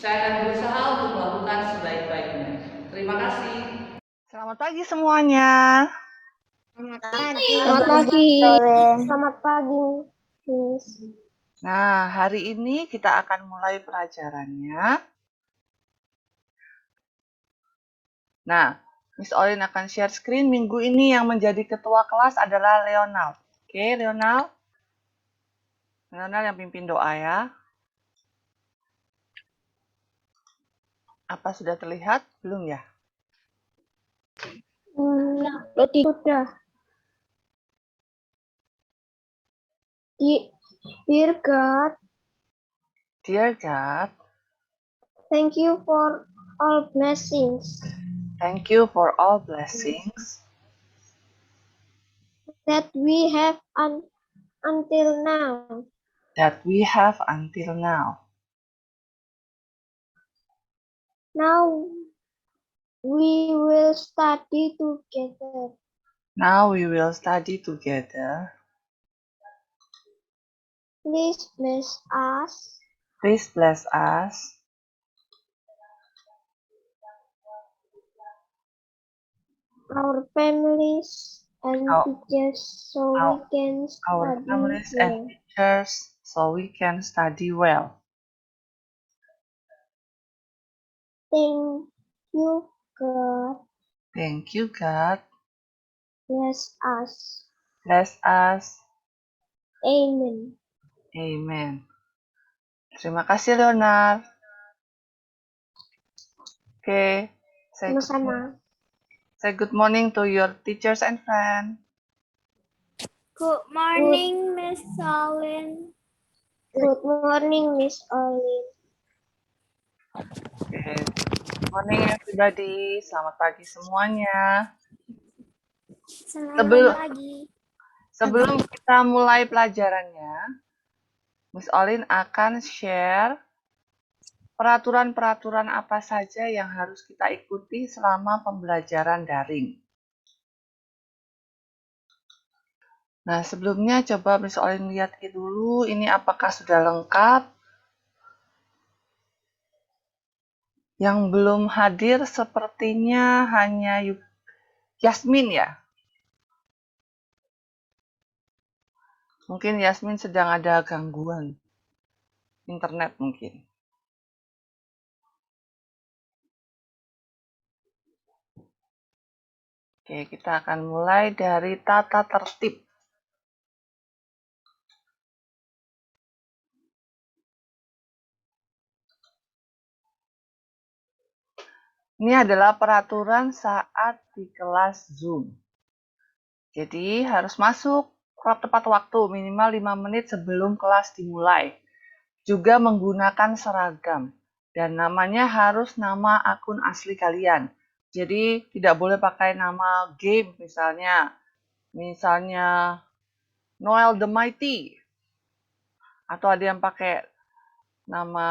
Saya akan berusaha untuk melakukan sebaik-baiknya. Terima kasih. Selamat pagi semuanya. Selamat pagi. Selamat pagi. Selamat pagi, Miss. Nah, hari ini kita akan mulai pelajarannya. Nah, Miss Olin akan share screen. Minggu ini yang menjadi ketua kelas adalah Leonard. Oke, Leonard. Leonard yang pimpin doa ya. Apa sudah terlihat? Belum ya? Sudah. Dear God, Dear God, thank you for all blessings thank you for all blessings that we have until now. that we have until now. Now we will study together. Now we will study together. Please bless us, Please bless us, our families, and teachers so we can our study families well. and teachers, so we can study well. Thank you, God. Thank you, God. Bless us. Bless us. Amen. Amen. Terima kasih, Leonard. Oke. Sama-sama. Say good morning to your teachers and friends. Good morning, Miss Olin. Good morning, Miss Olin. Oke. Good morning, everybody. Selamat pagi semuanya. Selamat pagi. Sebelum kita mulai pelajarannya, Miss Olin akan share peraturan-peraturan apa saja yang harus kita ikuti selama pembelajaran daring. Nah, sebelumnya coba Miss Olin lihat dulu, ini apakah sudah lengkap? Yang belum hadir sepertinya hanya Yasmin ya? Mungkin Yasmin sedang ada gangguan internet mungkin. Oke, kita akan mulai dari tata tertib. Ini adalah peraturan saat di kelas Zoom. Jadi harus masuk tepat waktu, minimal 5 menit sebelum kelas dimulai. Juga menggunakan seragam. Dan namanya harus nama akun asli kalian. Jadi tidak boleh pakai nama game misalnya. Misalnya Noel the Mighty. Atau ada yang pakai nama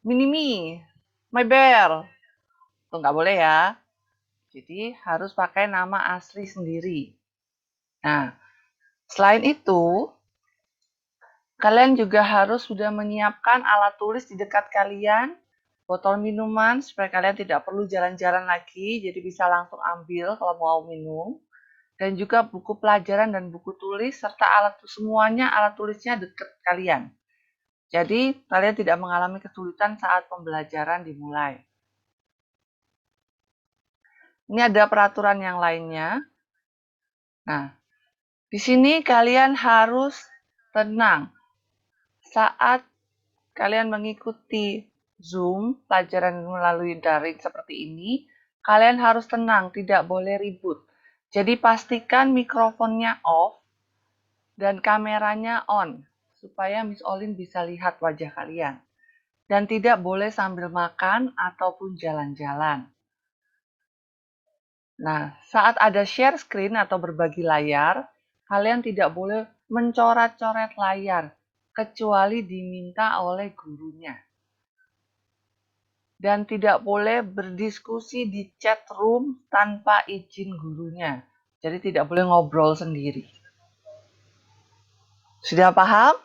Minimi, My Bear. Itu nggak boleh ya. Jadi harus pakai nama asli sendiri. Nah, selain itu, kalian juga harus sudah menyiapkan alat tulis di dekat kalian, botol minuman supaya kalian tidak perlu jalan-jalan lagi, jadi bisa langsung ambil kalau mau minum. Dan juga buku pelajaran dan buku tulis serta semuanya alat tulisnya dekat kalian. Jadi kalian tidak mengalami kesulitan saat pembelajaran dimulai. Ini ada peraturan yang lainnya. Nah, di sini kalian harus tenang. Saat kalian mengikuti Zoom, pelajaran melalui daring seperti ini, kalian harus tenang, tidak boleh ribut. Jadi pastikan mikrofonnya off dan kameranya on, supaya Miss Olin bisa lihat wajah kalian. Dan tidak boleh sambil makan ataupun jalan-jalan. Nah, saat ada share screen atau berbagi layar, kalian tidak boleh mencoret-coret layar, kecuali diminta oleh gurunya. Dan tidak boleh berdiskusi di chat room tanpa izin gurunya. Jadi tidak boleh ngobrol sendiri. Sudah paham?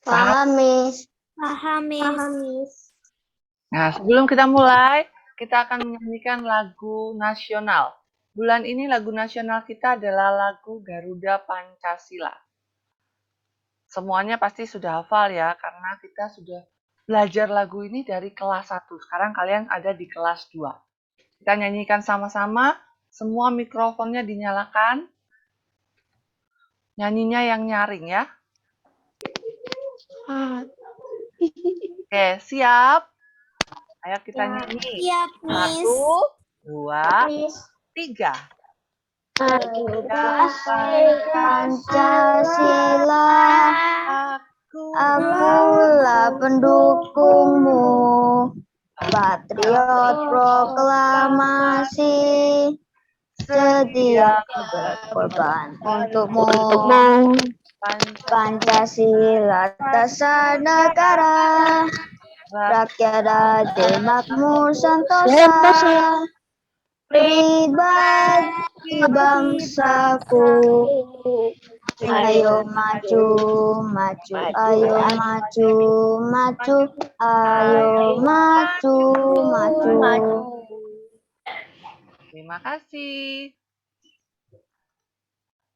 Paham, Miss. Paham, Miss. Paham, Miss. Nah, sebelum kita mulai, kita akan menyanyikan lagu nasional. Bulan ini lagu nasional kita adalah lagu Garuda Pancasila. Semuanya pasti sudah hafal ya, karena kita sudah belajar lagu ini dari kelas 1. Sekarang kalian ada di kelas 2. Kita nyanyikan sama-sama, semua mikrofonnya dinyalakan. Nyanyinya yang nyaring ya. Oke, siap? Ayo kita nyanyi. Siap, Miss. 1, 2, Miss. 3. Pancasila, Aku akulah pendukungmu. Patriot proklamasi, setia berkorban untukmu. Pancasila dasar negara, rakyat adil makmur sentosa. Pribadi bangsaku, ayo maju, maju, ayo maju, maju, ayo maju, maju. Terima kasih.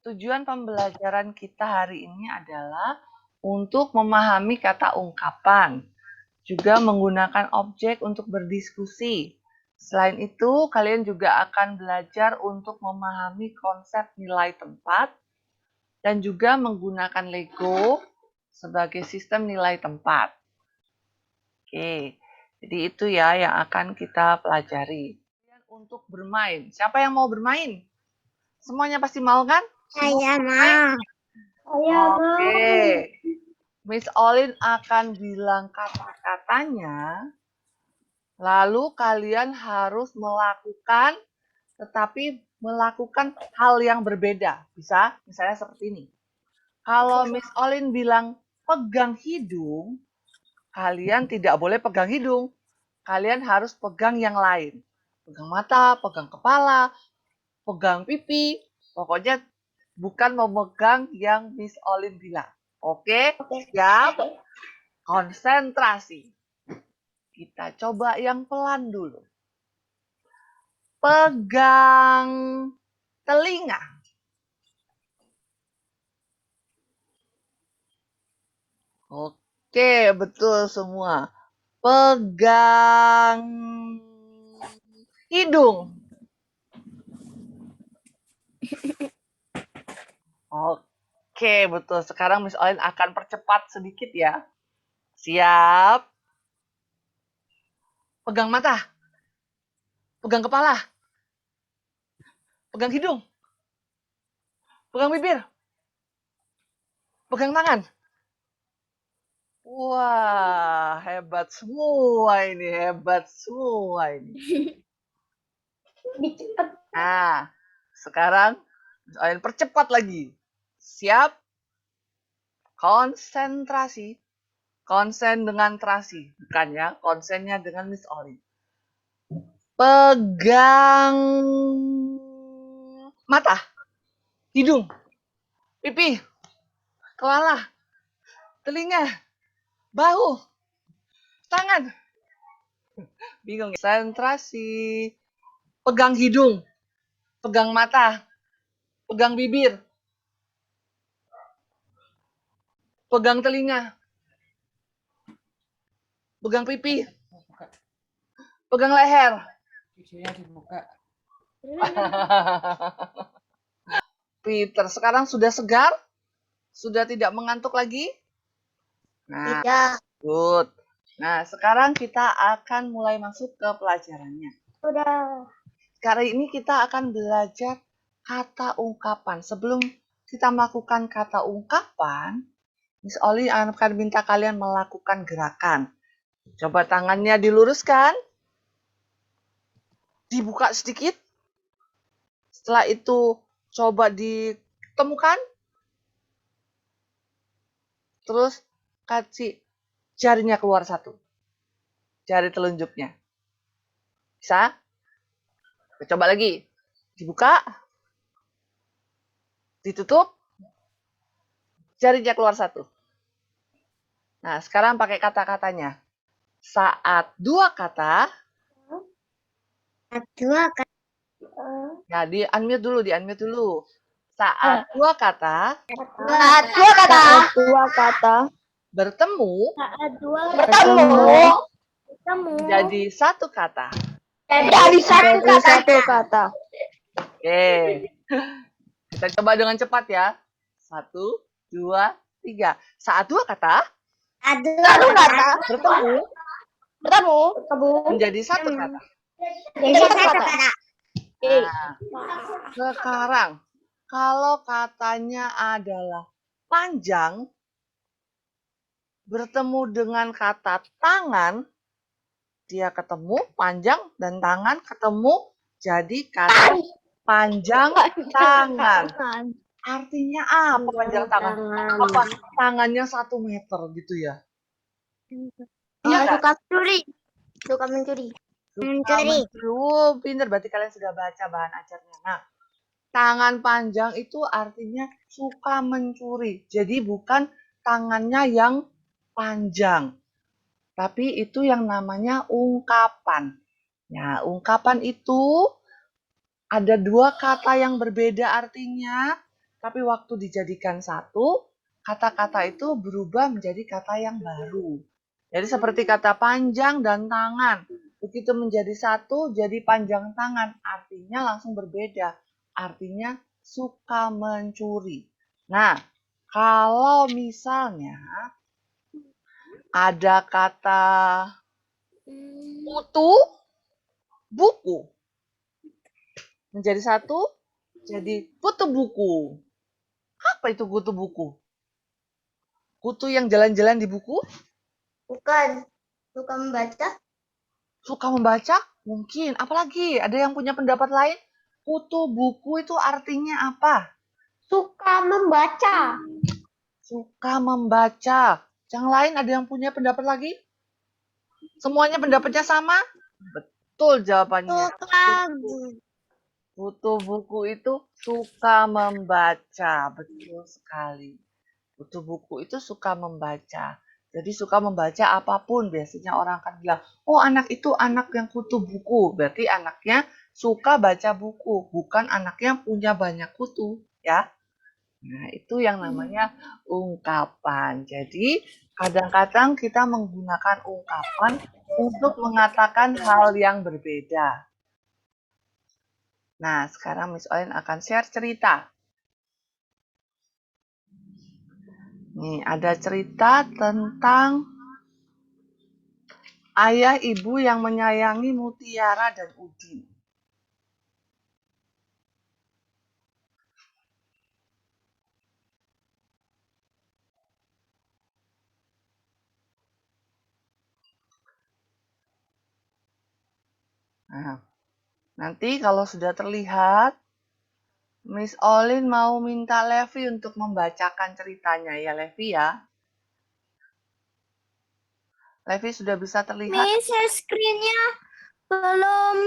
Tujuan pembelajaran kita hari ini adalah untuk memahami kata ungkapan, juga menggunakan objek untuk berdiskusi. Selain itu, kalian juga akan belajar untuk memahami konsep nilai tempat dan juga menggunakan Lego sebagai sistem nilai tempat. Oke, jadi itu ya yang akan kita pelajari. Untuk bermain, siapa yang mau bermain? Semuanya pasti mau kan? Saya mau. Oke, Miss Olin akan bilang kata-katanya, lalu kalian harus melakukan, tetapi melakukan hal yang berbeda. Bisa, misalnya seperti ini. Kalau Miss Olin bilang pegang hidung, kalian tidak boleh pegang hidung. Kalian harus pegang yang lain. Pegang mata, pegang kepala, pegang pipi. Pokoknya bukan memegang yang Miss Olin bilang. Oke? Siap? Konsentrasi. Kita coba yang pelan dulu. Pegang telinga. Oke, betul semua. Pegang hidung. Oke, betul. Sekarang Miss Olin akan percepat sedikit ya. Siap. Pegang mata. Pegang kepala. Pegang hidung. Pegang bibir. Pegang tangan. Wah, hebat semua ini. Hebat semua ini. Nah, sekarang Miss Olin percepat lagi. Siap. Konsentrasi. Konsen dengan terasi. Bukan ya, konsennya dengan Miss Olin. Pegang mata, hidung, pipi, kepala, telinga, bahu, tangan. Bingung ya? Konsentrasi. Pegang hidung, pegang mata, pegang bibir, pegang telinga, pegang pipi, pegang leher. Peter, sekarang sudah segar? Sudah tidak mengantuk lagi? Nah, Tidak. good. Nah, sekarang kita akan mulai masuk ke pelajarannya. Udah. Kali ini kita akan belajar kata ungkapan. Sebelum kita melakukan kata ungkapan, Miss Oli akan minta kalian melakukan gerakan. Coba tangannya diluruskan. Dibuka sedikit. Setelah itu coba ditemukan. Terus kasih jarinya keluar satu. Jari telunjuknya. Bisa? Coba lagi. Dibuka. Ditutup. Jarinya keluar satu. Nah, sekarang pakai kata-katanya. Saat dua kata, Dua kata. ya di unmute dulu. Saat dua kata Saat dua kata bertemu Saat dua bertemu menjadi satu kata. jadi satu kata. Oke. Kita coba dengan cepat ya. 1, 2, 3. Saat dua kata Satu kata. bertemu menjadi satu kata. Jadi satu kata. Nah, sekarang kalau katanya adalah panjang bertemu dengan kata tangan, dia ketemu panjang dan tangan ketemu jadi kata panjang tangan. Artinya apa panjang tangan? Apa tangannya 1 meter gitu ya? Iya nggak? Suka mencuri. Suka mencuri. Mencuri. Pinter, berarti kalian sudah baca bahan ajarnya. Nah, tangan panjang itu artinya suka mencuri. Jadi bukan tangannya yang panjang. Tapi itu yang namanya ungkapan. Nah, ungkapan itu ada 2 kata yang berbeda artinya. Tapi waktu dijadikan satu, kata-kata itu berubah menjadi kata yang baru. Jadi seperti kata panjang dan tangan. Begitu menjadi satu, jadi panjang tangan. Artinya langsung berbeda. Artinya suka mencuri. Nah, kalau misalnya ada kata kutu, buku. Menjadi satu, jadi kutu buku. Apa itu kutu buku? Kutu yang jalan-jalan di buku? Bukan. Suka membaca. Suka membaca? Mungkin. Apalagi? Ada yang punya pendapat lain? Kutu buku itu artinya apa? Suka membaca. Suka membaca. Yang lain ada yang punya pendapat lagi? Semuanya pendapatnya sama? Betul jawabannya. Kutu buku itu suka membaca. Betul sekali. Kutu buku itu suka membaca. Jadi suka membaca apapun. Biasanya orang akan bilang, oh anak itu anak yang kutu buku. Berarti anaknya suka baca buku. Bukan anaknya punya banyak kutu. Ya. Nah, itu yang namanya ungkapan. Jadi, kadang-kadang kita menggunakan ungkapan untuk mengatakan hal yang berbeda. Nah, sekarang Miss Olin akan share cerita. Nih, ada cerita tentang ayah ibu yang menyayangi Mutiara dan Udin. Nah, nanti kalau sudah terlihat, Miss Olin mau minta Levi untuk membacakan ceritanya ya, Levi ya. Levi sudah bisa terlihat? Miss, share screen-nya belum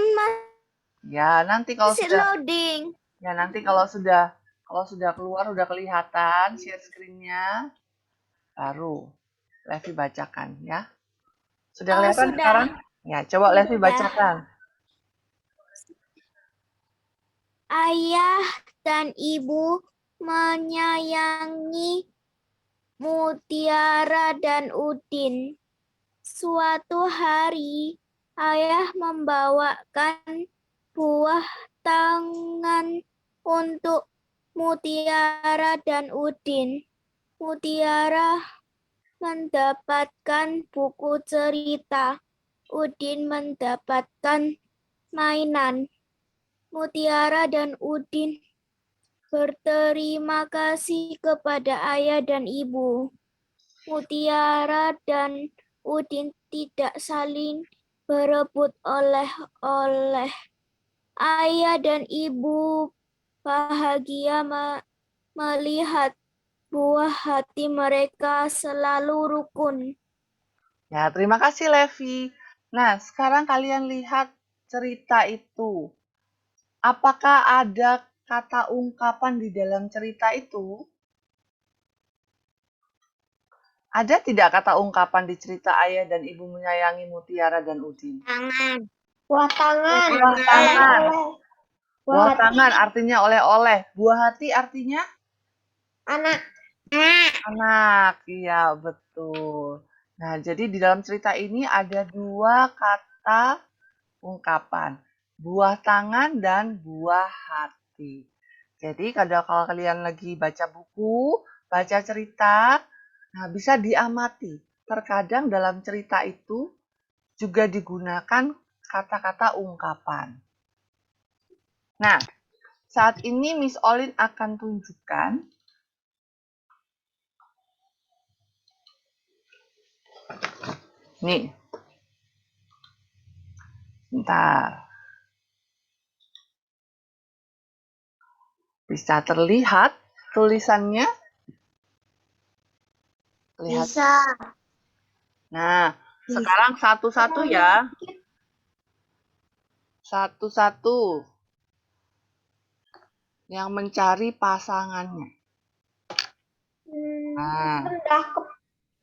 Ya, nanti kalau masih sudah loading. ya nanti kalau sudah keluar udah kelihatan share screen-nya baru Levi bacakan ya. Sudah kelihatan Sudah. sekarang? Ya, coba Levi Sudah. bacakan. Ayah dan ibu menyayangi Mutiara dan Udin. Suatu hari, ayah membawakan buah tangan untuk Mutiara dan Udin. Mutiara mendapatkan buku cerita. Udin mendapatkan mainan. Mutiara dan Udin berterima kasih kepada ayah dan ibu. Mutiara dan Udin tidak saling berebut oleh-oleh. Ayah dan ibu bahagia melihat buah hati mereka selalu rukun. Ya, terima kasih Levi. Nah, sekarang kalian lihat cerita itu. Apakah ada kata ungkapan di dalam cerita itu? Ada tidak kata ungkapan di cerita ayah dan ibu menyayangi Mutiara dan Udin? Tangan. Buah tangan. Buah tangan. Oleh-oleh. Buah tangan artinya oleh-oleh. Buah hati artinya Anak. Anak. anak. Iya, betul. Nah, jadi di dalam cerita ini ada dua kata ungkapan. Buah tangan dan buah hati. Jadi kalau kalian lagi baca buku, baca cerita, nah bisa diamati. Terkadang dalam cerita itu juga digunakan kata-kata ungkapan. Nah, saat ini Miss Olin akan tunjukkan nih. Bentar. Bisa terlihat tulisannya? Lihat. Bisa. Nah, sekarang satu-satu ya. Satu-satu yang mencari pasangannya. Nah, Rendah ke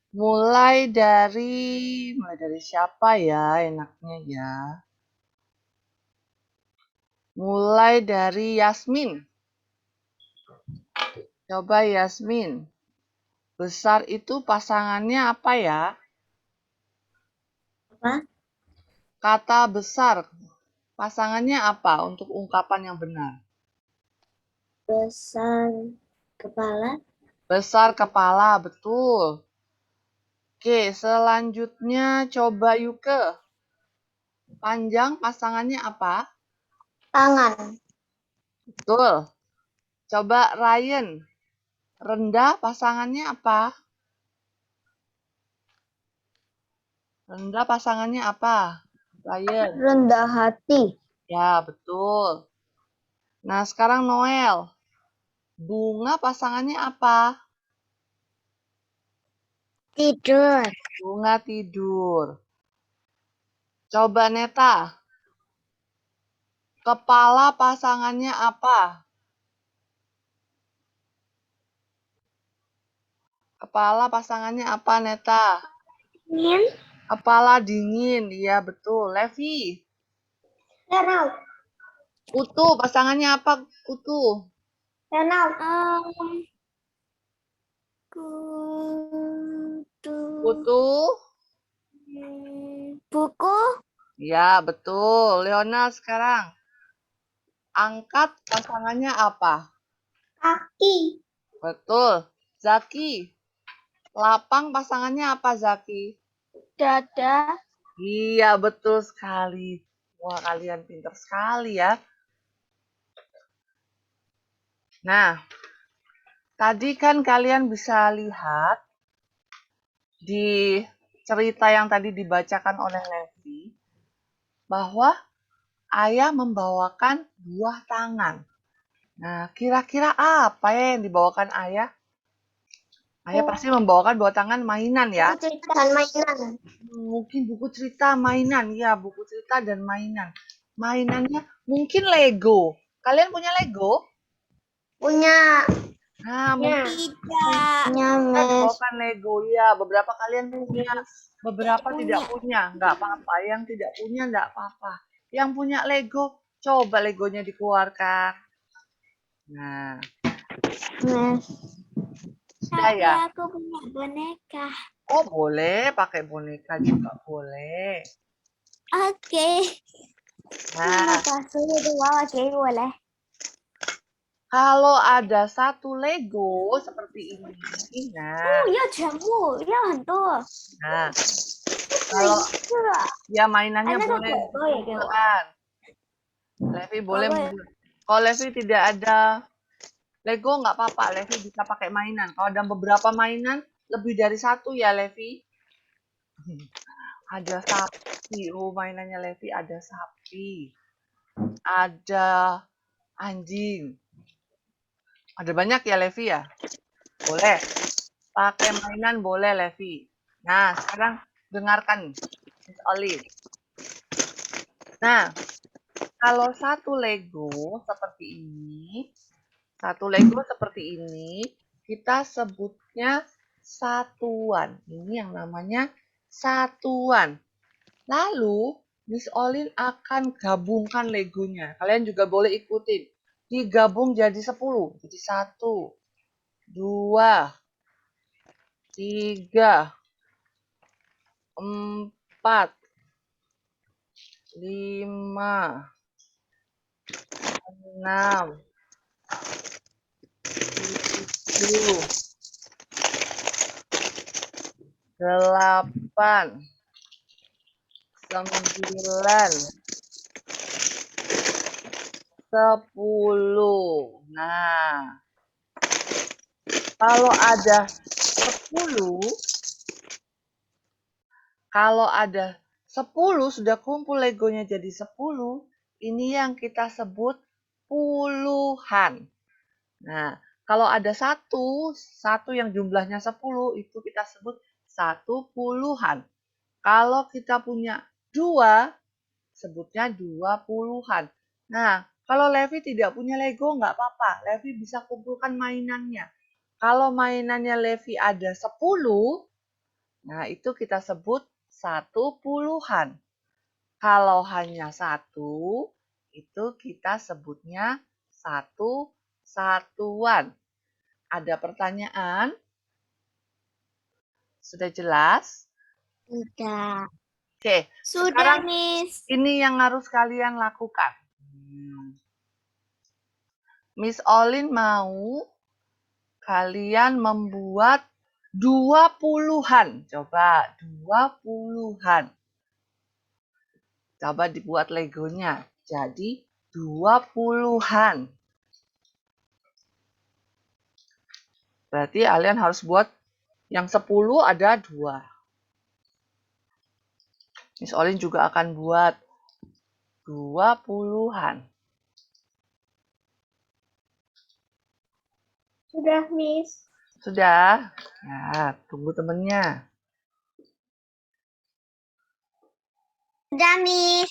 mulai dari siapa ya enaknya ya? Mulai dari Yasmin. Coba Yasmin. Besar itu pasangannya apa ya? Apa? Kata besar. Pasangannya apa untuk ungkapan yang benar? besar kepala. Besar kepala, betul. Oke, selanjutnya coba Yuke. Panjang pasangannya apa? Tangan. Betul. Coba Ryan. Rendah pasangannya apa? Rendah pasangannya apa? Ryan. Rendah hati. Ya, betul. Nah, sekarang Noel. Bunga pasangannya apa? Tidur. Bunga tidur. Coba Neta. Kepala pasangannya apa? Kepala pasangannya apa, Neta? Ingin. Kepala dingin. Iya, betul. Levi. Renal. Kutu pasangannya apa, Kutu? Renal. Kutu? Buku. Ya, betul. Leona sekarang. Angkat pasangannya apa? Kaki. Betul. Zaki. Lapang pasangannya apa, Zaki? Dada. Iya, betul sekali. Wah, kalian pintar sekali ya. Nah, tadi kan kalian bisa lihat di cerita yang tadi dibacakan oleh Levi bahwa ayah membawakan buah tangan. Nah, kira-kira apa yang dibawakan ayah? Ayah pasti membawakan buah tangan mainan ya. Buku cerita dan mainan. Mungkin buku cerita mainan. Ya, buku cerita dan mainan. Mainannya mungkin Lego. Kalian punya Lego? Punya. Nah, mungkin Tidak. Punya mes. bawakan Lego. Ya, beberapa kalian punya, beberapa tidak punya. Nggak apa-apa. Yang tidak punya nggak apa-apa. Yang punya Lego, coba Legonya dikeluarkan. Nah, Mes. sudah Tapi ya? aku punya boneka. Oh, boleh. Pakai boneka juga boleh. Oke. Nah, Kasih itu oke boleh. kalau ada satu Lego seperti ini, nah, Ya jamu, ya hantu. nah, kalau ya mainannya Ada boleh Lego ya, Kak? dikumpulkan. Levi boleh, Boleh. kalau Levi tidak ada Lego nggak apa-apa, Levi bisa pakai mainan. Kalau ada beberapa mainan, lebih dari satu ya Levi. Ada sapi, oh mainannya Levi ada sapi, ada anjing. Ada banyak ya Levi ya? Boleh. Pakai mainan boleh Levi. Nah, sekarang dengarkan Miss Olive. Nah, kalau satu Lego seperti ini, kita sebutnya satuan. Ini yang namanya satuan. Lalu, Miss Olin akan gabungkan legonya. Kalian juga boleh ikutin. Digabung jadi 10. Jadi 1, 2, 3, 4, 5, 6, 7, 8, 9, 10. Nah, kalau ada 10 sudah kumpul legonya jadi 10, ini yang kita sebut puluhan. Nah, kalau ada satu yang jumlahnya 10 itu kita sebut 10-puluhan. Kalau kita punya 2, sebutnya 20-an. Nah, kalau Levi tidak punya Lego nggak apa-apa. Levi bisa kumpulkan mainannya. Kalau mainannya Levi ada 10, nah itu kita sebut 10-puluhan. Kalau hanya 1, itu kita sebutnya 1-satuan. Ada pertanyaan? Sudah jelas? Sudah. Oke, Sudah, sekarang Miss. ini yang harus kalian lakukan. Miss Olin mau kalian membuat 20-an. Coba 20-an. Coba dibuat legonya. Jadi 20-an. Berarti kalian harus buat yang 10 ada 2. Miss Olin juga akan buat 20-an. Sudah, Miss. Sudah? Ya, tunggu temennya. Sudah, Miss.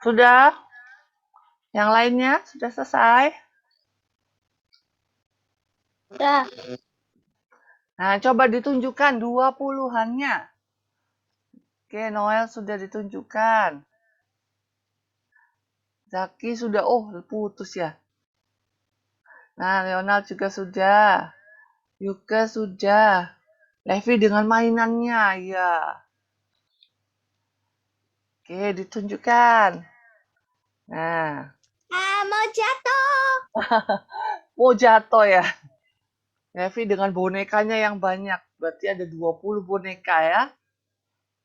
Sudah? Yang lainnya sudah selesai? Sudah. Nah, coba ditunjukkan 20-annya. Oke, Noel sudah ditunjukkan. Zaki sudah, putus ya. Nah, Leonard juga sudah. Yuka sudah. Levi dengan mainannya, ya. Oke, ditunjukkan. Nah, Mau jatuh. mau jatuh ya. Levi dengan bonekanya yang banyak. Berarti ada 20 boneka ya.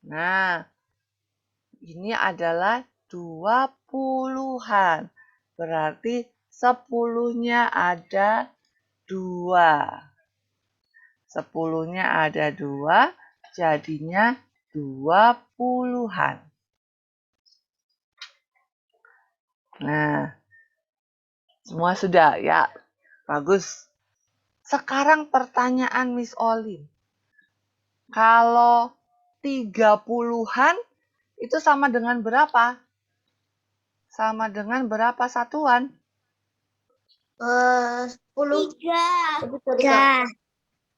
Nah, ini adalah 20-an. Berarti 10-nya ada 2. 10-nya ada 2, jadinya 20-an. Nah, semua sudah ya. Bagus. Sekarang pertanyaan Miss Olin. Kalau 30-an itu sama dengan berapa? Sama dengan berapa satuan? 10. 3.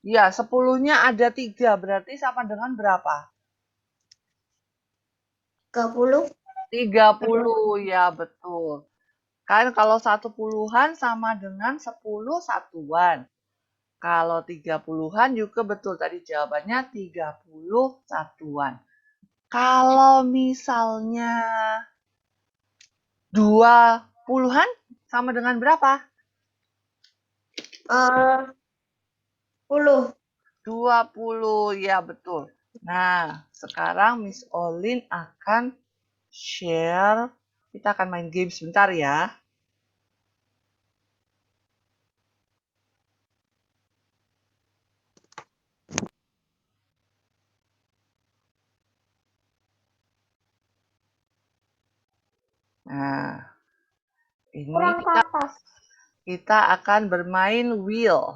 Ya, 10-nya ada 3. Berarti sama dengan berapa? 30. 30, ya betul. Kan kalau 10-an sama dengan 10 satuan. Kalau 30-an juga betul. Tadi jawabannya 30 satuan. Kalau misalnya 20-an sama dengan berapa? 10. 20, ya betul. Nah, sekarang Miss Olin akan share. Kita akan main game sebentar ya. Nah, ini Kurang ke atas. kita akan bermain wheel.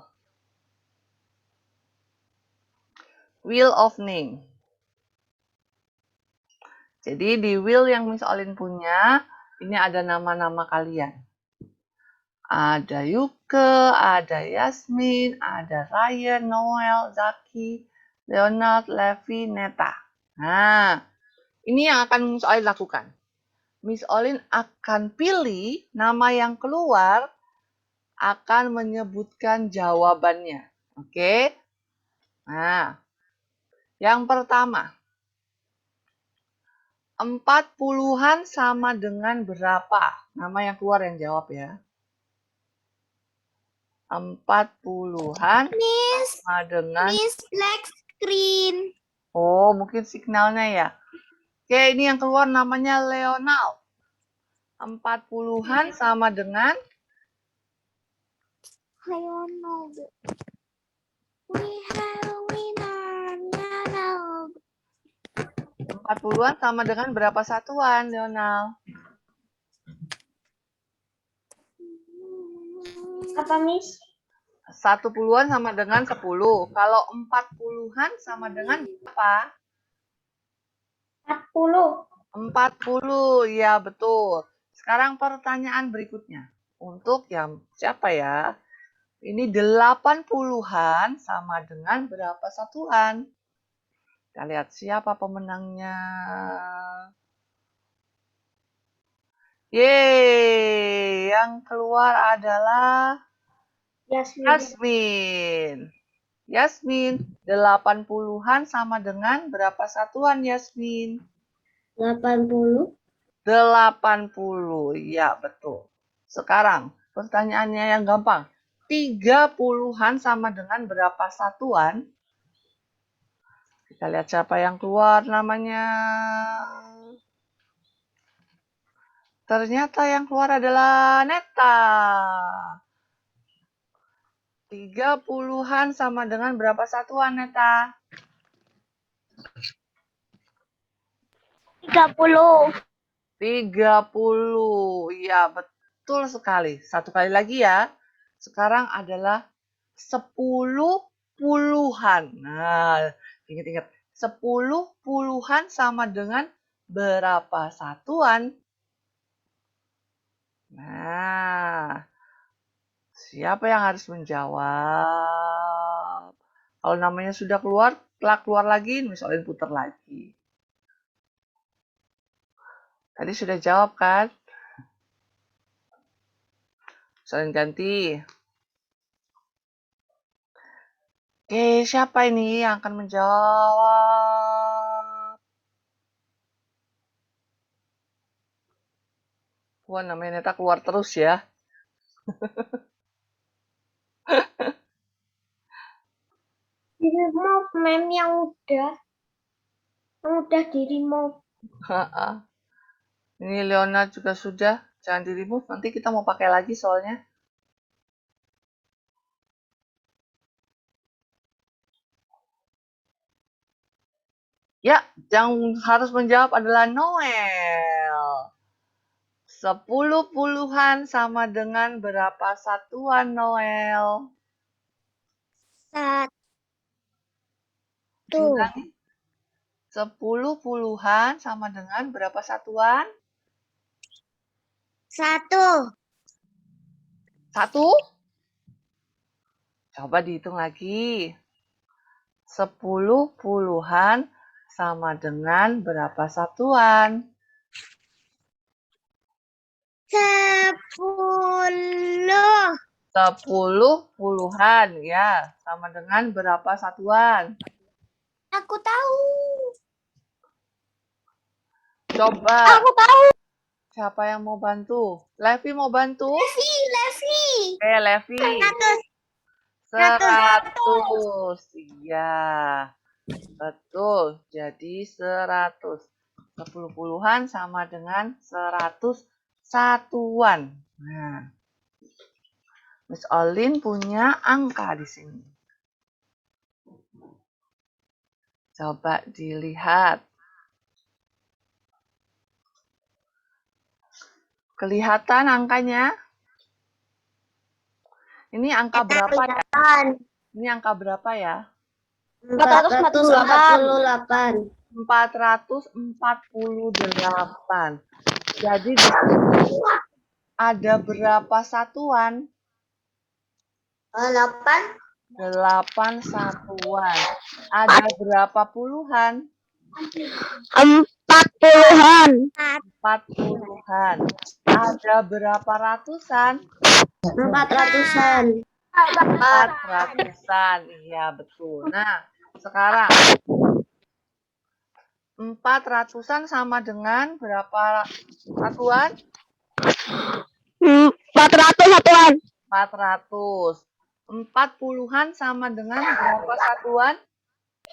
Wheel of name. Jadi di wheel yang Miss Olin punya, ini ada nama-nama kalian. Ada Yuke, ada Yasmin, ada Ryan, Noel, Zaki, Leonard, Levi, Neta. Nah, ini yang akan Miss Olin lakukan. Miss Olin akan pilih nama yang keluar, akan menyebutkan jawabannya. Oke? Nah, yang pertama. 40-an sama dengan berapa? Nama yang keluar yang jawab ya. 40-an Miss, sama dengan... Miss black screen. Oh, mungkin signalnya ya. Oke, ini yang keluar namanya Leonard. 40-an sama dengan... Leonard. We have a winner. Leonard. 40-an sama dengan berapa satuan, Leonard? Apa, Miss? 10-an sama dengan 10. Kalau 40-an sama dengan berapa? 40. 40, ya betul. Sekarang pertanyaan berikutnya. Untuk yang siapa ya? Ini 80-an sama dengan berapa satuan? Kita lihat siapa pemenangnya. Yeay, yang keluar adalah Yasmin. Yasmin. Yasmin, 80-an sama dengan berapa satuan, Yasmin? 80. 80, ya betul. Sekarang, pertanyaannya yang gampang. 30-an sama dengan berapa satuan? Kita lihat siapa yang keluar namanya. Ternyata yang keluar adalah Neta. 30-an sama dengan berapa satuan, Neta? 30. 30. Iya, betul sekali. Satu kali lagi ya. Sekarang adalah 10 puluhan. Nah, ingat-ingat. 10 puluhan sama dengan berapa satuan? Nah, siapa yang harus menjawab? Kalau namanya sudah keluar, keluar lagi, misalnya putar lagi. Tadi sudah jawab kan? Misalnya ganti. Oke, siapa ini yang akan menjawab? Wah, namanya Neta keluar terus ya. Di remove meme yang udah di remove. Ini Leonard juga sudah. Jangan di remove, nanti kita mau pakai lagi soalnya. Ya, yang harus menjawab adalah Noel. 10 puluhan sama dengan berapa satuan, Noel? 1. Diulangi. 10 puluhan sama dengan berapa satuan? 1. 1? Coba dihitung lagi. 10 puluhan sama dengan berapa satuan? 10. 10 puluhan, ya. Sama dengan berapa satuan? Aku tahu. Coba. Aku tahu. Siapa yang mau bantu? Levi mau bantu? Levi. Levi. 100. Iya. Betul. Jadi 100. 10 puluhan sama dengan 100 satuan. Nah. Miss Olin punya angka di sini. Coba dilihat. Kelihatan angkanya? Ini angka berapa ya? Ini angka berapa ya? 448. 448. Jadi di sini ada berapa satuan? 8. 8 satuan. Ada berapa puluhan? 40-an. 4 puluhan. Ada berapa ratusan? 400-an. 4 ratusan. Iya, betul. Nah, sekarang 4 ratusan sama dengan berapa satuan? 400 satuan. 400. 4 puluhan sama dengan berapa satuan?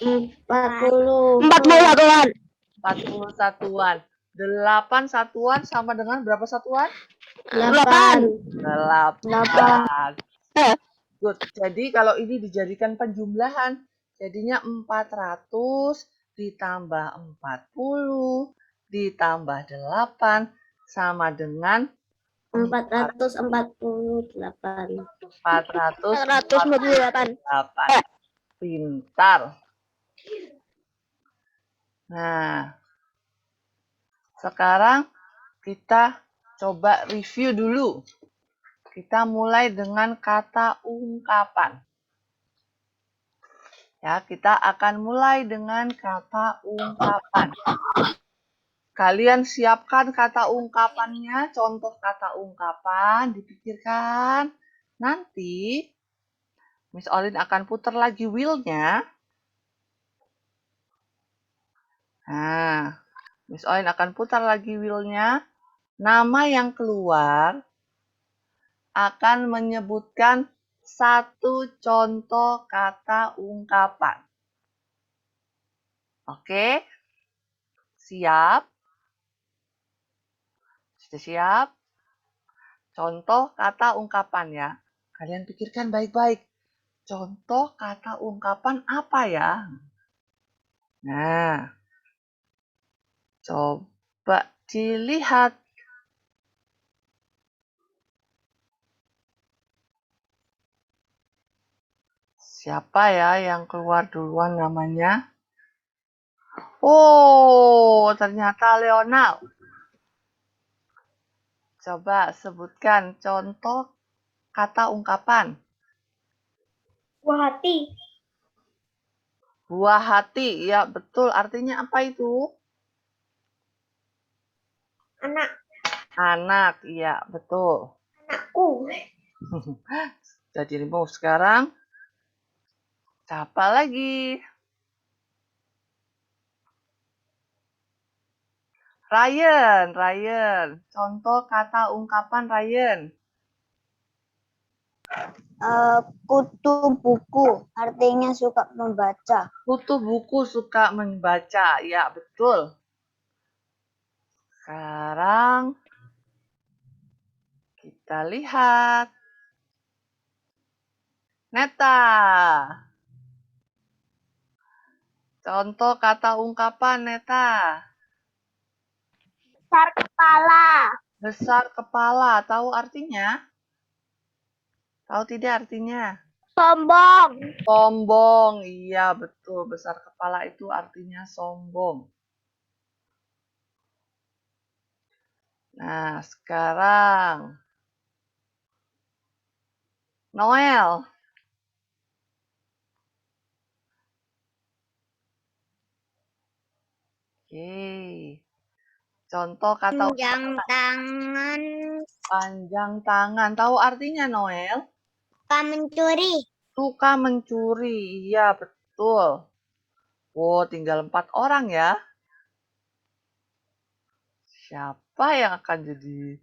40. 40 satuan. 40 satuan. 8 satuan sama dengan berapa satuan? 8. 8. Good. Jadi kalau ini dijadikan penjumlahan, jadinya 400 ditambah 40 ditambah 8 sama dengan 448. 448. Pintar. Nah, sekarang kita coba review dulu. Kita mulai dengan kata ungkapan. Ya, kita akan mulai dengan kata ungkapan. Kalian siapkan kata ungkapannya, contoh kata ungkapan, dipikirkan. Nanti Miss Olin akan putar lagi wheel-nya. Nah, Miss Olin akan putar lagi wheel-nya. Nama yang keluar akan menyebutkan satu contoh kata ungkapan. Oke? Siap? Sudah siap? Contoh kata ungkapan ya. Kalian pikirkan baik-baik. Contoh kata ungkapan apa ya? Nah, coba dilihat. Siapa ya yang keluar duluan namanya? Oh, ternyata Leonal. Coba sebutkan contoh kata ungkapan. Buah hati. Buah hati, ya betul. Artinya apa itu? Anak. Anak, iya betul. Anakku. Jadi mau sekarang. Siapa lagi? Ryan. Contoh kata ungkapan Ryan. Kutu buku, artinya suka membaca. Kutu buku suka membaca, ya betul. Sekarang kita lihat. Neta. Contoh kata ungkapan Neta. Besar kepala. Besar kepala. Tahu artinya? Tahu tidak artinya? Sombong. Sombong. Iya, betul. Besar kepala itu artinya sombong. Nah, sekarang Noel. Oke. Contoh kata Panjang tangan, panjang tangan. Tahu artinya Noel? suka mencuri. Suka mencuri. Iya, betul. Wow, tinggal 4 orang ya. Siapa yang akan jadi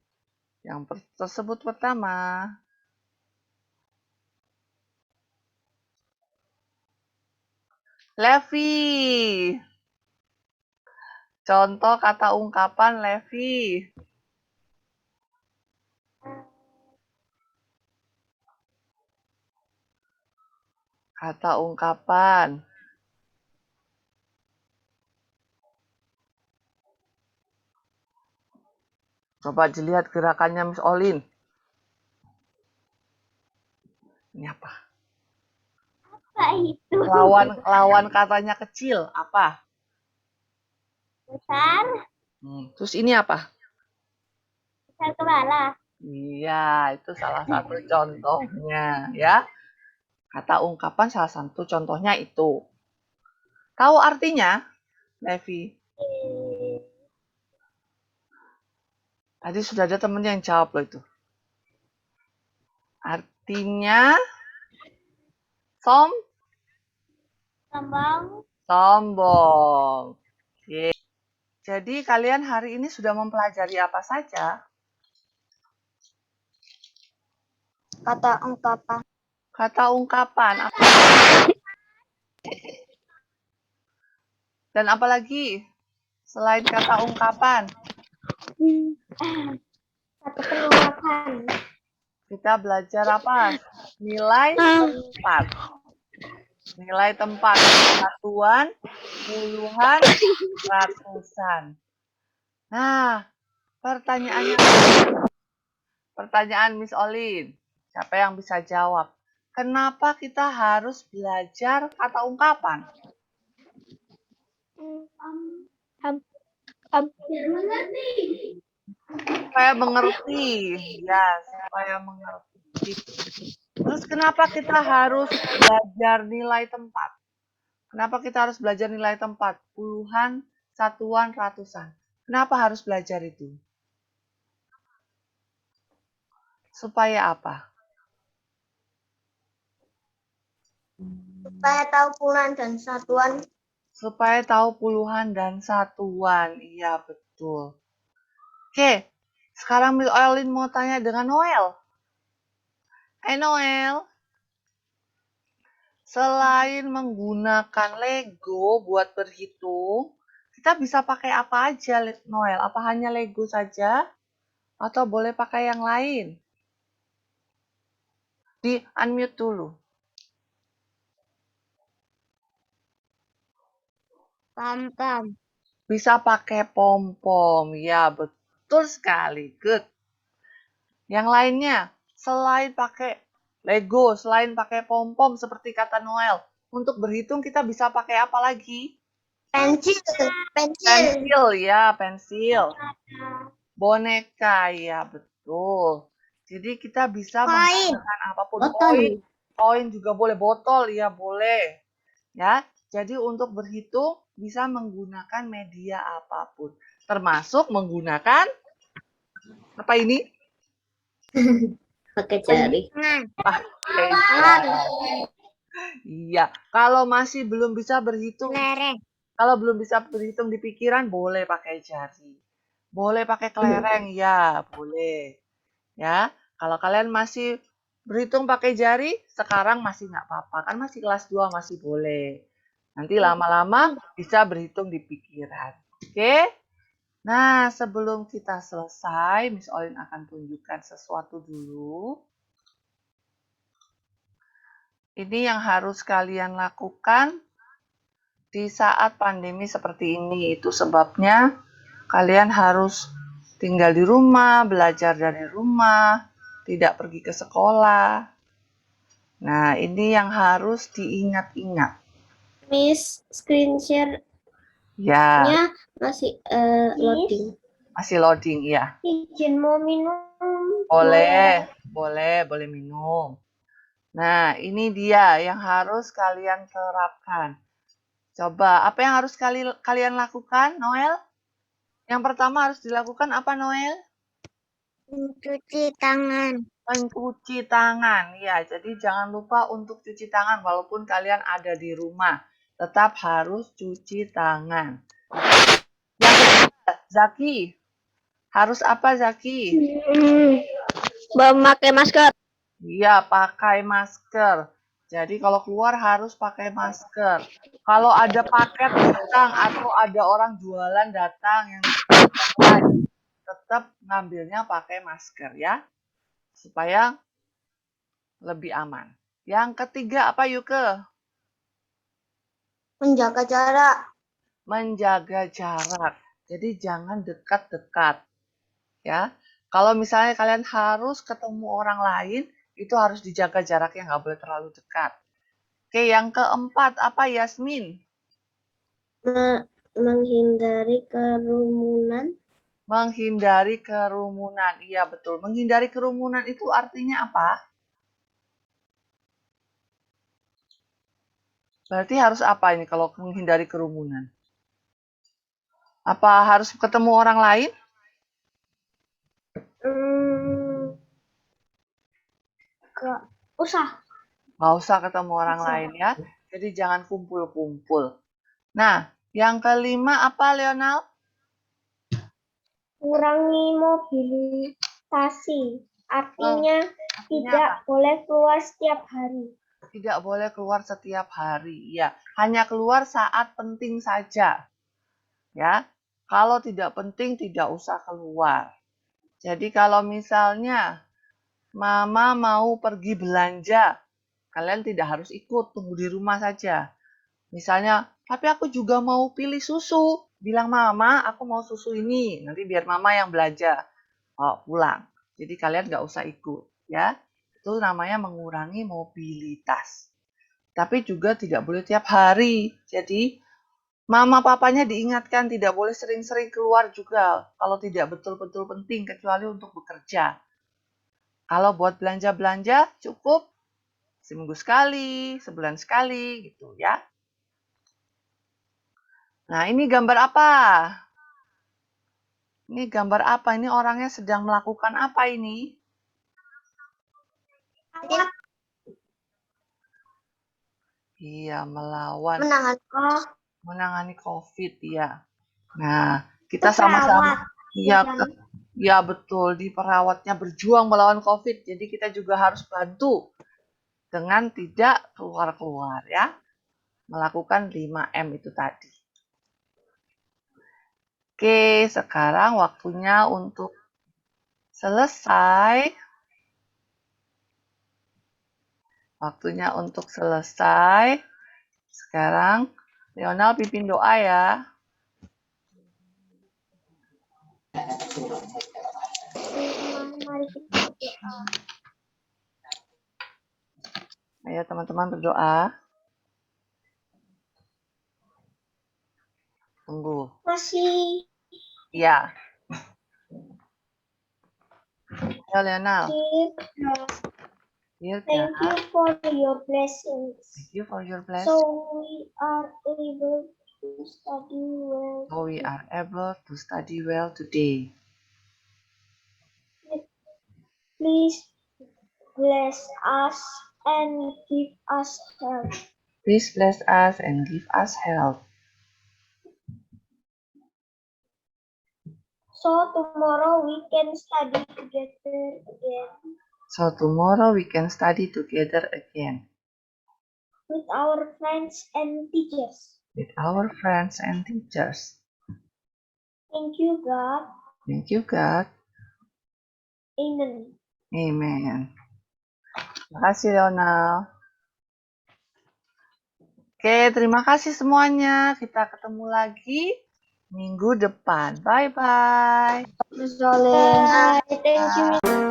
yang tersebut pertama? Levi. Contoh kata ungkapan Levi. Kata ungkapan. Coba dilihat gerakannya Miss Olin. Ini apa? Apa itu? Lawan katanya kecil. Apa? Besar. Terus ini apa? Besar kepala. Iya, itu salah satu contohnya ya. Kata ungkapan salah satu contohnya itu. Tahu artinya, Levi? Tadi sudah ada temennya yang jawab loh itu. Artinya Sombong. sombong. Oke. Jadi kalian hari ini sudah mempelajari apa saja? Kata ungkapan. Kata ungkapan. Dan apalagi selain kata ungkapan? Satu penolakan. Kita belajar apa? Nilai tempat. Nilai tempat. Satuan, puluhan, ratusan. Nah, pertanyaan Miss Olin. Siapa yang bisa jawab? Kenapa kita harus belajar kata ungkapan? Hampir mengerti. Supaya mengerti. Ya, supaya mengerti. Terus kenapa kita harus belajar nilai tempat? Kenapa kita harus belajar nilai tempat? Puluhan, satuan, ratusan. Kenapa harus belajar itu? Supaya apa? Supaya tahu puluhan dan satuan. Supaya tahu puluhan dan satuan. Iya, betul. Oke, sekarang Miss Olin mau tanya dengan Noel. Hai Noel. Selain menggunakan Lego buat berhitung, kita bisa pakai apa aja, Noel? Apa hanya Lego saja? Atau boleh pakai yang lain? Di unmute dulu. Pam-pam. Bisa pakai pom-pom. Ya, betul sekali. Good. Yang lainnya, selain pakai Lego, selain pakai pom-pom seperti kata Noel, untuk berhitung kita bisa pakai apa lagi? Pensil. Pensil, ya, pensil. Boneka, ya, betul. Jadi kita bisa menggunakan apapun. Koin juga boleh, botol, ya boleh. Ya, jadi untuk berhitung bisa menggunakan media apapun, termasuk menggunakan apa ini? Pakai jari. Pakai jari. Iya, kalau masih belum bisa berhitung, kalau belum bisa berhitung di pikiran, boleh pakai jari. Boleh pakai kelereng, ya, boleh. Ya, kalau kalian masih berhitung pakai jari, sekarang masih nggak apa-apa. Kan masih kelas 2, masih boleh. Nanti lama-lama bisa berhitung di pikiran. Oke? Nah, sebelum kita selesai, Miss Olin akan tunjukkan sesuatu dulu. Ini yang harus kalian lakukan di saat pandemi seperti ini. Itu sebabnya kalian harus tinggal di rumah, belajar dari rumah, tidak pergi ke sekolah. Nah, ini yang harus diingat-ingat. Miss, screen share-nya Ya, masih loading. masih loading, ya. Izin mau minum. Boleh minum. Nah, ini dia yang harus kalian terapkan. Coba, apa yang harus kalian lakukan, Noel? Yang pertama harus dilakukan apa, Noel? Mencuci tangan. Mencuci tangan. Ya, jadi jangan lupa untuk cuci tangan walaupun kalian ada di rumah. Tetap harus cuci tangan. Yang kedua, Zaki. Harus apa, Zaki? Memakai masker. Iya, pakai masker. Jadi kalau keluar harus pakai masker. Kalau ada paket datang atau ada orang jualan datang yang tetap ngambilnya pakai masker ya. Supaya lebih aman. Yang ketiga apa, Yuke? Menjaga jarak. Menjaga jarak. Jadi jangan dekat-dekat. Ya. Kalau misalnya kalian harus ketemu orang lain, itu harus dijaga jaraknya, nggak boleh terlalu dekat. Oke, yang keempat apa, Yasmin? Menghindari kerumunan. Menghindari kerumunan. Iya, betul. Menghindari kerumunan itu artinya apa? Berarti harus apa ini kalau menghindari kerumunan? Apa harus ketemu orang lain? Gak usah. Nggak usah ketemu orang lain ya. Jadi jangan kumpul-kumpul. Nah, yang kelima apa, Leonal? Kurangi mobilisasi. Artinya tidak apa? boleh keluar setiap hari. Tidak boleh keluar setiap hari. Ya, hanya keluar saat penting saja. Ya, kalau tidak penting tidak usah keluar. Jadi kalau misalnya Mama mau pergi belanja, kalian tidak harus ikut, tunggu di rumah saja. Misalnya, tapi aku juga mau pilih susu. Bilang, Mama, aku mau susu ini. Nanti biar Mama yang belanja. Oh, pulang. Jadi kalian nggak usah ikut. Ya, itu namanya mengurangi mobilitas. Tapi juga tidak boleh tiap hari. Jadi, Mama papanya diingatkan tidak boleh sering-sering keluar juga. Kalau tidak betul-betul penting, kecuali untuk bekerja. Kalau buat belanja-belanja, cukup seminggu sekali, sebulan sekali, gitu ya. Nah, ini gambar apa? Ini gambar apa? Ini orangnya sedang melakukan apa ini? Iya, melawan, menangani COVID, ya. Nah, kita sama-sama, ya betul, di perawatnya berjuang melawan COVID. Jadi kita juga harus bantu dengan tidak keluar-keluar, ya. Melakukan 5M itu tadi. Oke, sekarang waktunya untuk selesai. Waktunya untuk selesai. Sekarang, Leonal pimpin doa ya. Mari kita berdoa. Ayo teman-teman berdoa. Tunggu. Masih. Iya. Ayo Leonal. Dear Thank you God, for your blessings. thank you for your blessing. So we are able to study well. So we are able to study well today. Please bless us and give us help. Please bless us and give us help. So tomorrow we can study together again So tomorrow we can study together again with our friends and teachers. with our friends and teachers. Thank you, God. Thank you, God. Amen. Amen. Terima kasih, Leonal. Oke, terima kasih semuanya. Kita ketemu lagi minggu depan. Bye-bye. Bye. Thank you.